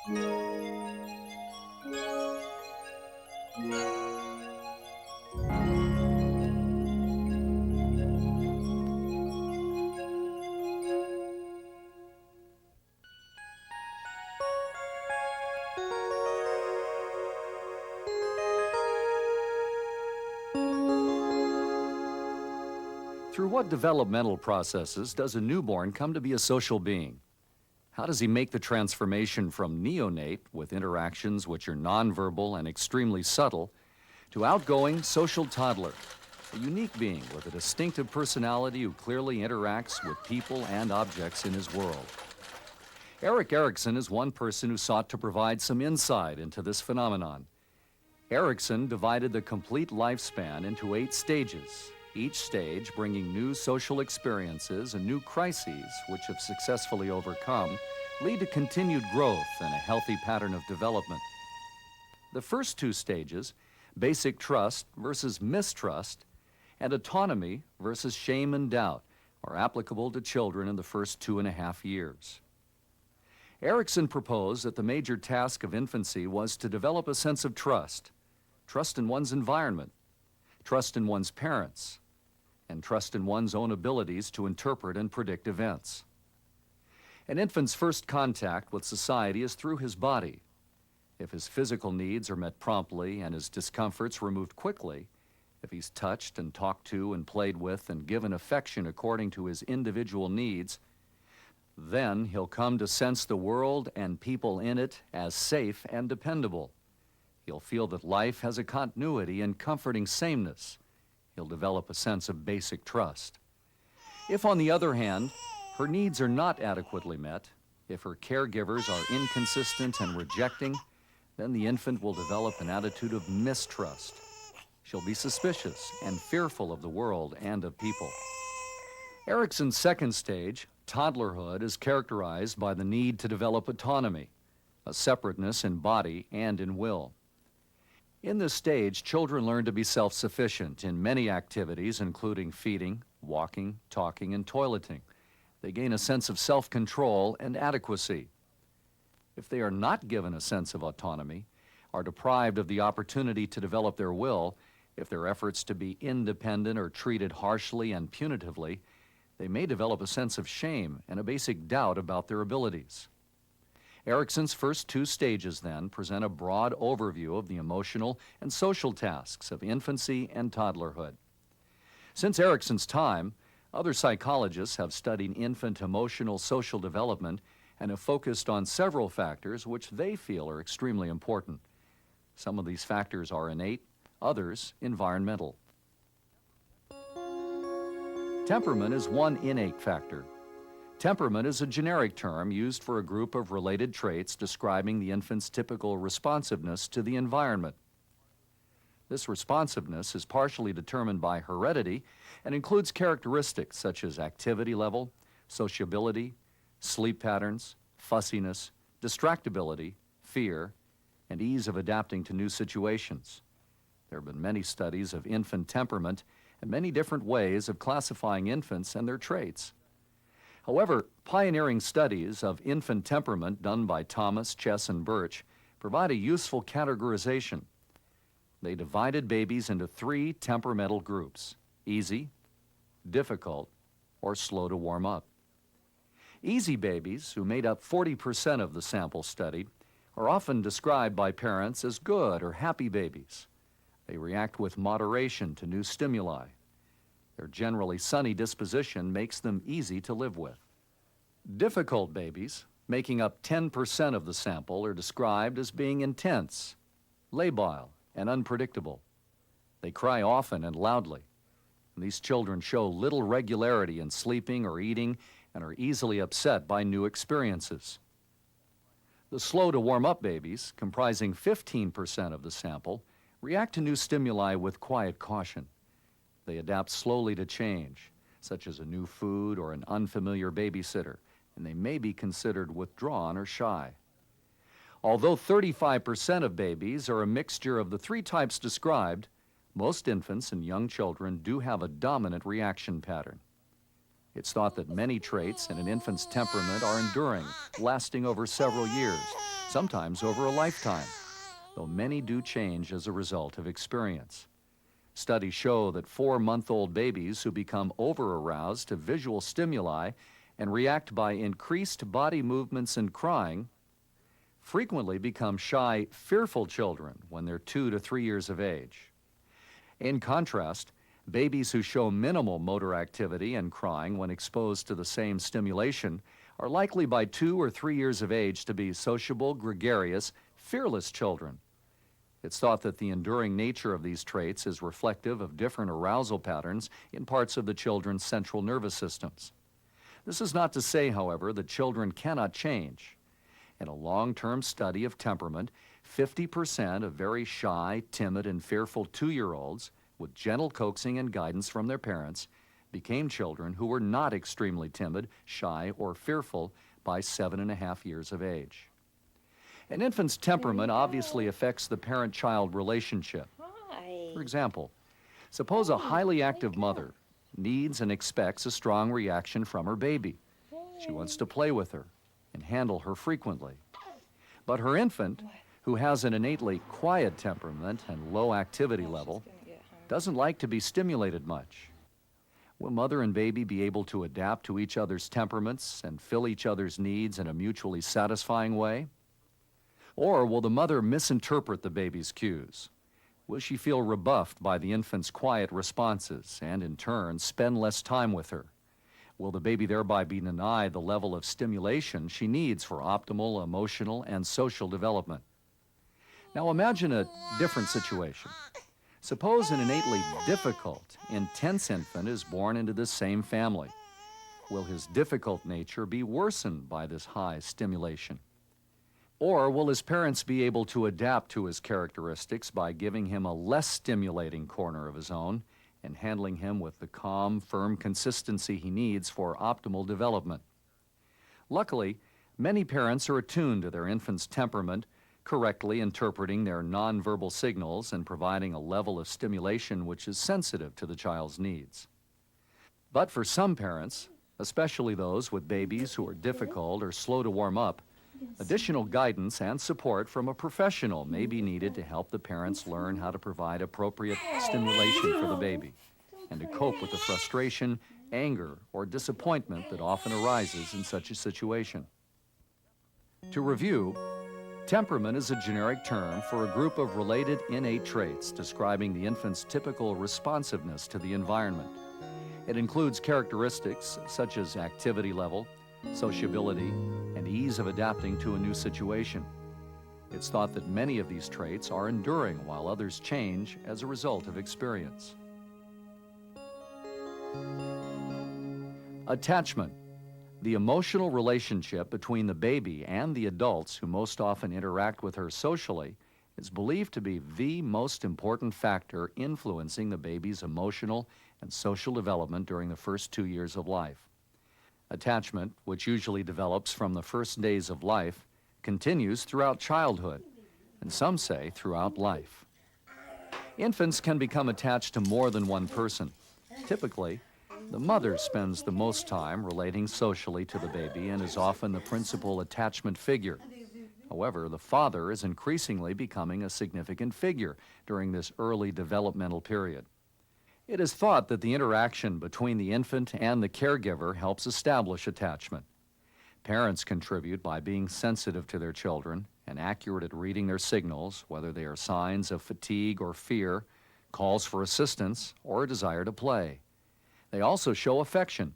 Through what developmental processes does a newborn come to be a social being? How does he make the transformation from neonate, with interactions which are nonverbal and extremely subtle, to outgoing social toddler, a unique being with a distinctive personality who clearly interacts with people and objects in his world? Erik Erikson is one person who sought to provide some insight into this phenomenon. Erikson divided the complete lifespan into 8 stages, each stage bringing new social experiences and new crises which, if successfully overcome, lead to continued growth and a healthy pattern of development. The first 2 stages, basic trust versus mistrust, and autonomy versus shame and doubt, are applicable to children in the first 2.5 years. Erikson proposed that the major task of infancy was to develop a sense of trust in one's environment, trust in one's parents, and trust in one's own abilities to interpret and predict events. An infant's first contact with society is through his body. If his physical needs are met promptly and his discomforts removed quickly, if he's touched and talked to and played with and given affection according to his individual needs, then he'll come to sense the world and people in it as safe and dependable. He'll feel that life has a continuity and comforting sameness. He'll develop a sense of basic trust. If, on the other hand, her needs are not adequately met, if her caregivers are inconsistent and rejecting, then the infant will develop an attitude of mistrust. She'll be suspicious and fearful of the world and of people. Erikson's second stage, toddlerhood, is characterized by the need to develop autonomy, a separateness in body and in will. In this stage, children learn to be self-sufficient in many activities, including feeding, walking, talking, and toileting. They gain a sense of self-control and adequacy. If they are not given a sense of autonomy, are deprived of the opportunity to develop their will, if their efforts to be independent are treated harshly and punitively, they may develop a sense of shame and a basic doubt about their abilities. Erikson's first 2 stages, then, present a broad overview of the emotional and social tasks of infancy and toddlerhood. Since Erikson's time, other psychologists have studied infant emotional social development and have focused on several factors which they feel are extremely important. Some of these factors are innate, others environmental. Temperament is one innate factor. Temperament is a generic term used for a group of related traits describing the infant's typical responsiveness to the environment. This responsiveness is partially determined by heredity and includes characteristics such as activity level, sociability, sleep patterns, fussiness, distractibility, fear, and ease of adapting to new situations. There have been many studies of infant temperament and many different ways of classifying infants and their traits. However, pioneering studies of infant temperament done by Thomas, Chess, and Birch provide a useful categorization. They divided babies into 3 temperamental groups: easy, difficult, or slow to warm up. Easy babies, who made up 40% of the sample studied, are often described by parents as good or happy babies. They react with moderation to new stimuli. Their generally sunny disposition makes them easy to live with. Difficult babies, making up 10% of the sample, are described as being intense, labile, and unpredictable. They cry often and loudly. And these children show little regularity in sleeping or eating and are easily upset by new experiences. The slow to warm up babies, comprising 15% of the sample, react to new stimuli with quiet caution. They adapt slowly to change, such as a new food or an unfamiliar babysitter, and they may be considered withdrawn or shy. Although 35% of babies are a mixture of the 3 types described, most infants and young children do have a dominant reaction pattern. It's thought that many traits in an infant's temperament are enduring, lasting over several years, sometimes over a lifetime, though many do change as a result of experience. Studies show that 4-month-old babies who become over-aroused to visual stimuli and react by increased body movements and crying frequently become shy, fearful children when they're 2 to 3 years of age. In contrast, babies who show minimal motor activity and crying when exposed to the same stimulation are likely by 2 or 3 years of age to be sociable, gregarious, fearless children. It's thought that the enduring nature of these traits is reflective of different arousal patterns in parts of the children's central nervous systems. This is not to say, however, that children cannot change. In a long-term study of temperament, 50% of very shy, timid, and fearful 2-year-olds, with gentle coaxing and guidance from their parents, became children who were not extremely timid, shy, or fearful by 7.5 years of age. An infant's temperament obviously affects the parent-child relationship. For example, suppose a highly active mother needs and expects a strong reaction from her baby. She wants to play with her and handle her frequently. But her infant, who has an innately quiet temperament and low activity level, doesn't like to be stimulated much. Will mother and baby be able to adapt to each other's temperaments and fill each other's needs in a mutually satisfying way? Or will the mother misinterpret the baby's cues? Will she feel rebuffed by the infant's quiet responses and, in turn, spend less time with her? Will the baby thereby be denied the level of stimulation she needs for optimal emotional and social development? Now imagine a different situation. Suppose an innately difficult, intense infant is born into this same family. Will his difficult nature be worsened by this high stimulation? Or will his parents be able to adapt to his characteristics by giving him a less stimulating corner of his own and handling him with the calm, firm consistency he needs for optimal development? Luckily, many parents are attuned to their infant's temperament, correctly interpreting their nonverbal signals and providing a level of stimulation which is sensitive to the child's needs. But for some parents, especially those with babies who are difficult or slow to warm up, additional guidance and support from a professional may be needed to help the parents learn how to provide appropriate stimulation for the baby and to cope with the frustration, anger, or disappointment that often arises in such a situation. To review, temperament is a generic term for a group of related innate traits describing the infant's typical responsiveness to the environment. It includes characteristics such as activity level, sociability, and ease of adapting to a new situation. It's thought that many of these traits are enduring while others change as a result of experience. Attachment, the emotional relationship between the baby and the adults who most often interact with her socially, is believed to be the most important factor influencing the baby's emotional and social development during the first 2 years of life. Attachment, which usually develops from the first days of life, continues throughout childhood, and some say throughout life. Infants can become attached to more than one person. Typically, the mother spends the most time relating socially to the baby and is often the principal attachment figure. However, the father is increasingly becoming a significant figure during this early developmental period. It is thought that the interaction between the infant and the caregiver helps establish attachment. Parents contribute by being sensitive to their children and accurate at reading their signals, whether they are signs of fatigue or fear, calls for assistance, or a desire to play. They also show affection,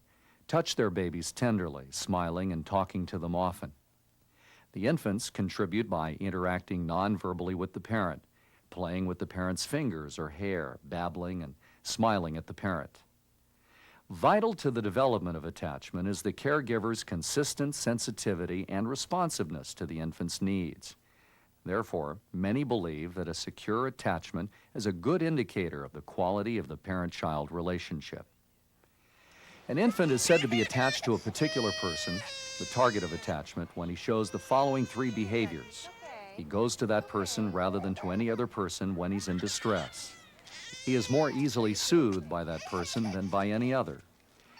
touch their babies tenderly, smiling and talking to them often. The infants contribute by interacting non-verbally with the parent, playing with the parent's fingers or hair, babbling and smiling at the parent. Vital to the development of attachment is the caregiver's consistent sensitivity and responsiveness to the infant's needs. Therefore, many believe that a secure attachment is a good indicator of the quality of the parent-child relationship. An infant is said to be attached to a particular person, the target of attachment, when he shows the following 3 behaviors. He goes to that person rather than to any other person when he's in distress. He is more easily soothed by that person than by any other.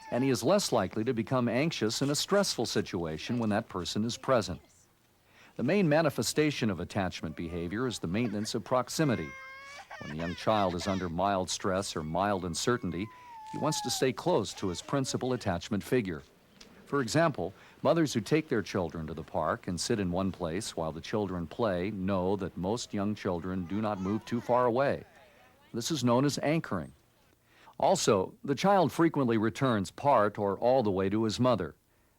And he is less likely to become anxious in a stressful situation when that person is present. The main manifestation of attachment behavior is the maintenance of proximity. When the young child is under mild stress or mild uncertainty, he wants to stay close to his principal attachment figure. For example, mothers who take their children to the park and sit in one place while the children play know that most young children do not move too far away. This is known as anchoring. Also, the child frequently returns part or all the way to his mother.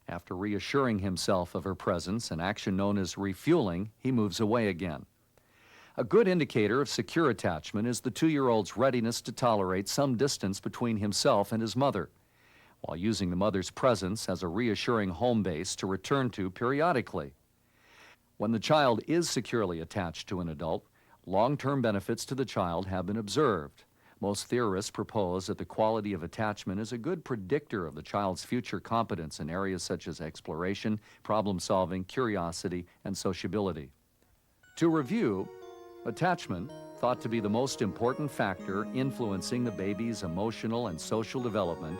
After reassuring himself of her presence, an action known as refueling, he moves away again. A good indicator of secure attachment is the 2-year-old's readiness to tolerate some distance between himself and his mother, while using the mother's presence as a reassuring home base to return to periodically. When the child is securely attached to an adult, long-term benefits to the child have been observed. Most theorists propose that the quality of attachment is a good predictor of the child's future competence in areas such as exploration, problem-solving, curiosity, and sociability. To review, attachment, thought to be the most important factor influencing the baby's emotional and social development,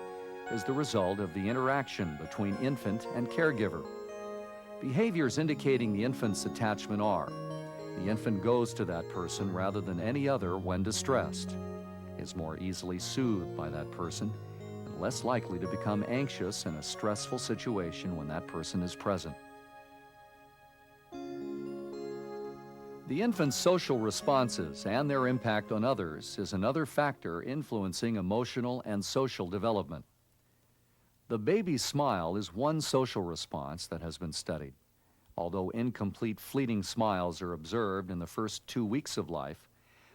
is the result of the interaction between infant and caregiver. Behaviors indicating the infant's attachment are: the infant goes to that person rather than any other when distressed, is more easily soothed by that person, and less likely to become anxious in a stressful situation when that person is present. The infant's social responses and their impact on others is another factor influencing emotional and social development. The baby's smile is one social response that has been studied. Although incomplete, fleeting smiles are observed in the first 2 weeks of life,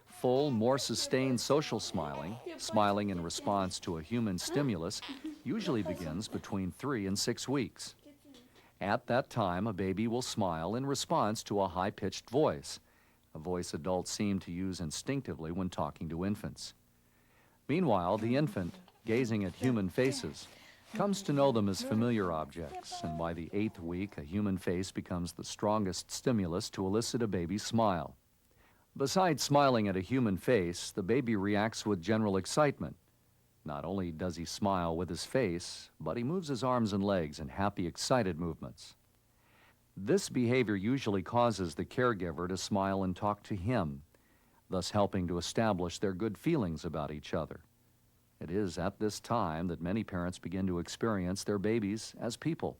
full, more sustained social smiling in response to a human stimulus, usually begins between 3 and 6 weeks. At that time, a baby will smile in response to a high-pitched voice, a voice adults seem to use instinctively when talking to infants. Meanwhile, the infant, gazing at human faces, comes to know them as familiar objects, and by the 8th week, a human face becomes the strongest stimulus to elicit a baby's smile. Besides smiling at a human face, the baby reacts with general excitement. Not only does he smile with his face, but he moves his arms and legs in happy, excited movements. This behavior usually causes the caregiver to smile and talk to him, thus helping to establish their good feelings about each other. It is at this time that many parents begin to experience their babies as people.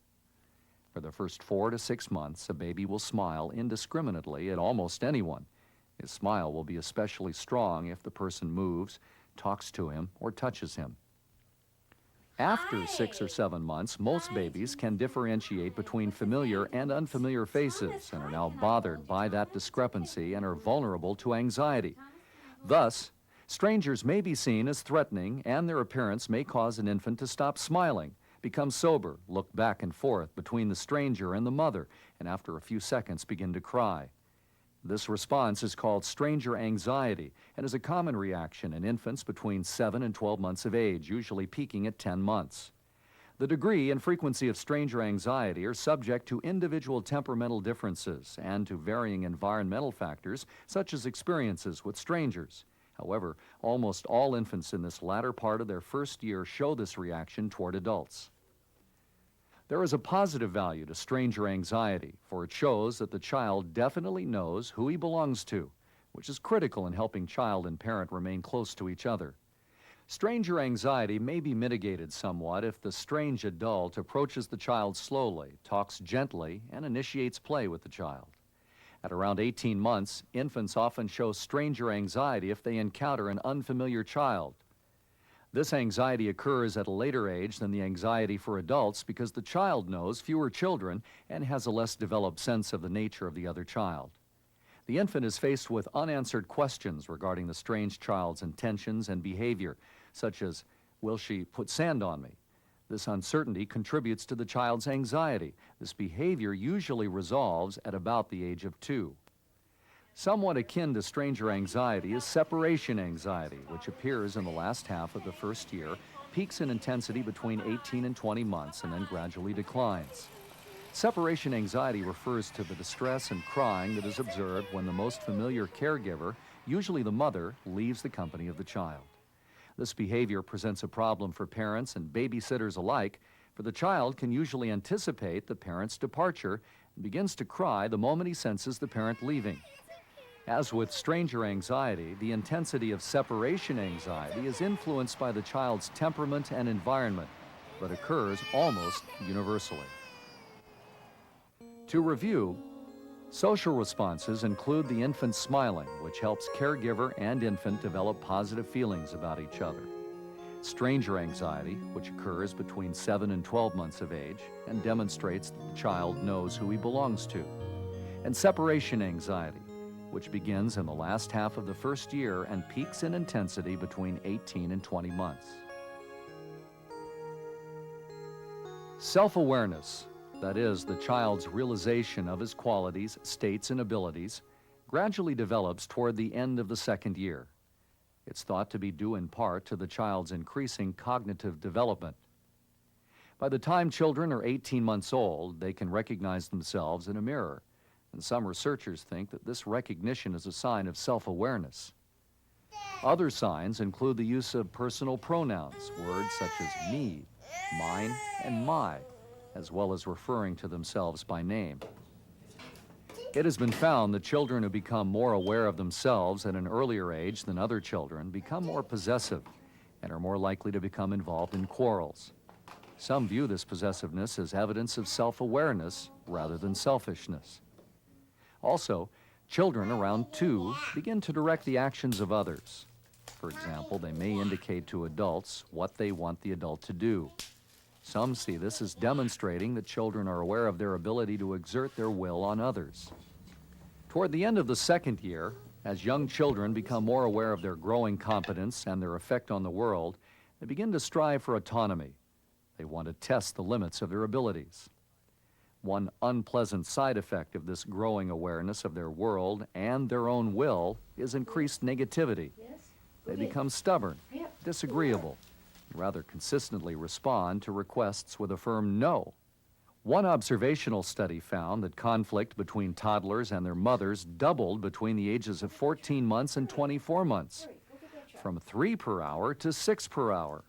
For the first 4 to 6 months, a baby will smile indiscriminately at almost anyone. His smile will be especially strong if the person moves, talks to him, or touches him. After 6 or 7 months, most babies can differentiate between familiar and unfamiliar faces and are now bothered by that discrepancy and are vulnerable to anxiety. Thus, strangers may be seen as threatening, and their appearance may cause an infant to stop smiling, become sober, look back and forth between the stranger and the mother, and after a few seconds begin to cry. This response is called stranger anxiety and is a common reaction in infants between 7 and 12 months of age, usually peaking at 10 months. The degree and frequency of stranger anxiety are subject to individual temperamental differences and to varying environmental factors, such as experiences with strangers. However, almost all infants in this latter part of their first year show this reaction toward adults. There is a positive value to stranger anxiety, for it shows that the child definitely knows who he belongs to, which is critical in helping child and parent remain close to each other. Stranger anxiety may be mitigated somewhat if the strange adult approaches the child slowly, talks gently, and initiates play with the child. At around 18 months, infants often show stranger anxiety if they encounter an unfamiliar child. This anxiety occurs at a later age than the anxiety for adults because the child knows fewer children and has a less developed sense of the nature of the other child. The infant is faced with unanswered questions regarding the strange child's intentions and behavior, such as, will she put sand on me? This uncertainty contributes to the child's anxiety. This behavior usually resolves at about the age of 2. Somewhat akin to stranger anxiety is separation anxiety, which appears in the last half of the first year, peaks in intensity between 18 and 20 months, and then gradually declines. Separation anxiety refers to the distress and crying that is observed when the most familiar caregiver, usually the mother, leaves the company of the child. This behavior presents a problem for parents and babysitters alike, for for the child can usually anticipate the parent's departure and begins to cry the moment he senses the parent leaving. As with stranger anxiety, the intensity of separation anxiety is influenced by the child's temperament and environment, but occurs almost universally. To review, social responses include the infant smiling, which helps caregiver and infant develop positive feelings about each other. Stranger anxiety, which occurs between 7 and 12 months of age and demonstrates that the child knows who he belongs to. And separation anxiety, which begins in the last half of the first year and peaks in intensity between 18 and 20 months. Self-awareness, that is, the child's realization of his qualities, states, and abilities, gradually develops toward the end of the second year. It's thought to be due in part to the child's increasing cognitive development. By the time children are 18 months old, they can recognize themselves in a mirror, and some researchers think that this recognition is a sign of self-awareness. Other signs include the use of personal pronouns, words such as me, mine, and my, as well as referring to themselves by name. It has been found that children who become more aware of themselves at an earlier age than other children become more possessive and are more likely to become involved in quarrels. Some view this possessiveness as evidence of self-awareness rather than selfishness. Also, children around 2 begin to direct the actions of others. For example, they may indicate to adults what they want the adult to do. Some see this as demonstrating that children are aware of their ability to exert their will on others. Toward the end of the second year, as young children become more aware of their growing competence and their effect on the world, they begin to strive for autonomy. They want to test the limits of their abilities. One unpleasant side effect of this growing awareness of their world and their own will is increased negativity. They become stubborn, disagreeable, and rather consistently respond to requests with a firm no. One observational study found that conflict between toddlers and their mothers doubled between the ages of 14 months and 24 months, from 3 per hour to 6 per hour.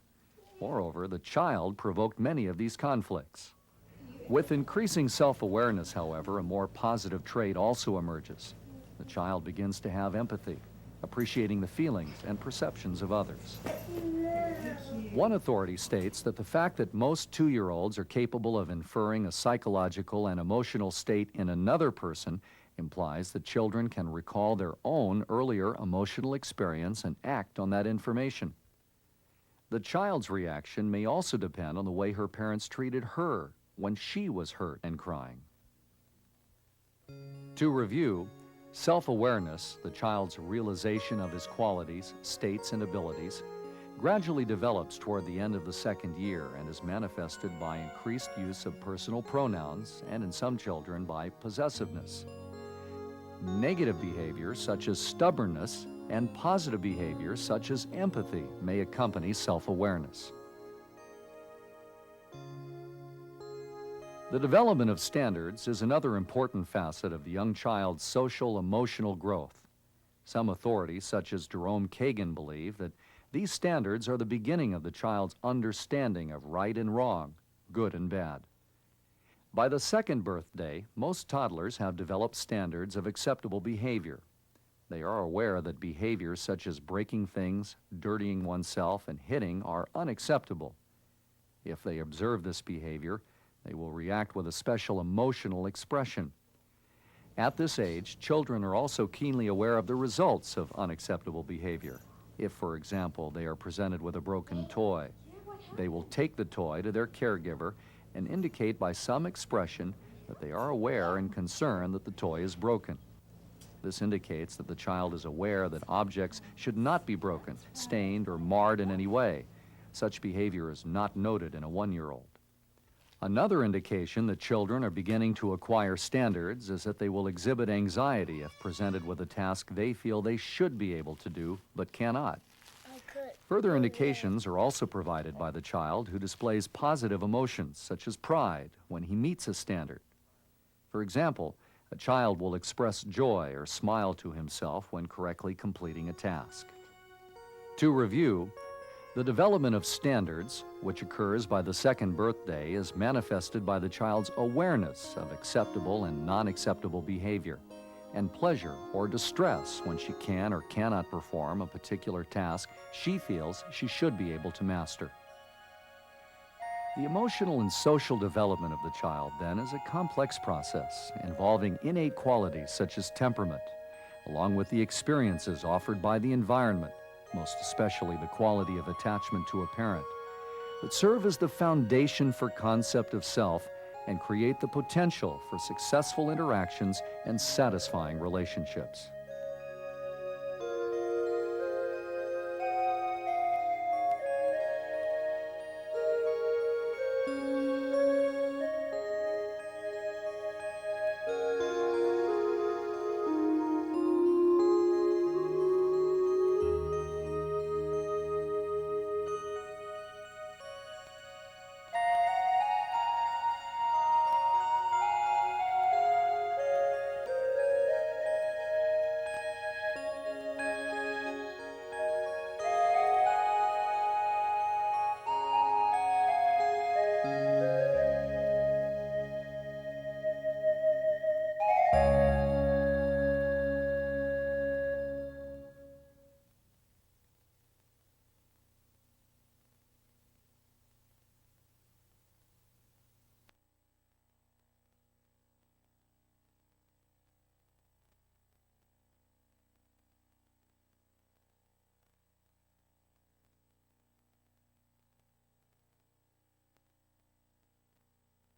Moreover, the child provoked many of these conflicts. With increasing self-awareness, however, a more positive trait also emerges. The child begins to have empathy, appreciating the feelings and perceptions of others. One authority states that the fact that most 2-year-olds are capable of inferring a psychological and emotional state in another person implies that children can recall their own earlier emotional experience and act on that information. The child's reaction may also depend on the way her parents treated her when she was hurt and crying. To review, self-awareness, the child's realization of his qualities, states, and abilities, gradually develops toward the end of the second year and is manifested by increased use of personal pronouns and, in some children, by possessiveness. Negative behavior, such as stubbornness, and positive behavior, such as empathy, may accompany self-awareness. The development of standards is another important facet of the young child's social emotional growth. Some authorities, such as Jerome Kagan, believe that these standards are the beginning of the child's understanding of right and wrong, good and bad. By the second birthday, most toddlers have developed standards of acceptable behavior. They are aware that behaviors such as breaking things, dirtying oneself, and hitting are unacceptable. If they observe this behavior, they will react with a special emotional expression. At this age, children are also keenly aware of the results of unacceptable behavior. If, for example, they are presented with a broken toy, they will take the toy to their caregiver and indicate by some expression that they are aware and concerned that the toy is broken. This indicates that the child is aware that objects should not be broken, stained, or marred in any way. Such behavior is not noted in a 1-year-old. Another indication that children are beginning to acquire standards is that they will exhibit anxiety if presented with a task they feel they should be able to do but cannot. Further indications are also provided by the child who displays positive emotions, such as pride, when he meets a standard. For example, a child will express joy or smile to himself when correctly completing a task. To review, The development of standards, which occurs by the second birthday, is manifested by the child's awareness of acceptable and non-acceptable behavior, and pleasure or distress when she can or cannot perform a particular task she feels she should be able to master. The emotional and social development of the child, then, is a complex process involving innate qualities such as temperament, along with the experiences offered by the environment, most especially the quality of attachment to a parent, that serve as the foundation for concept of self and create the potential for successful interactions and satisfying relationships.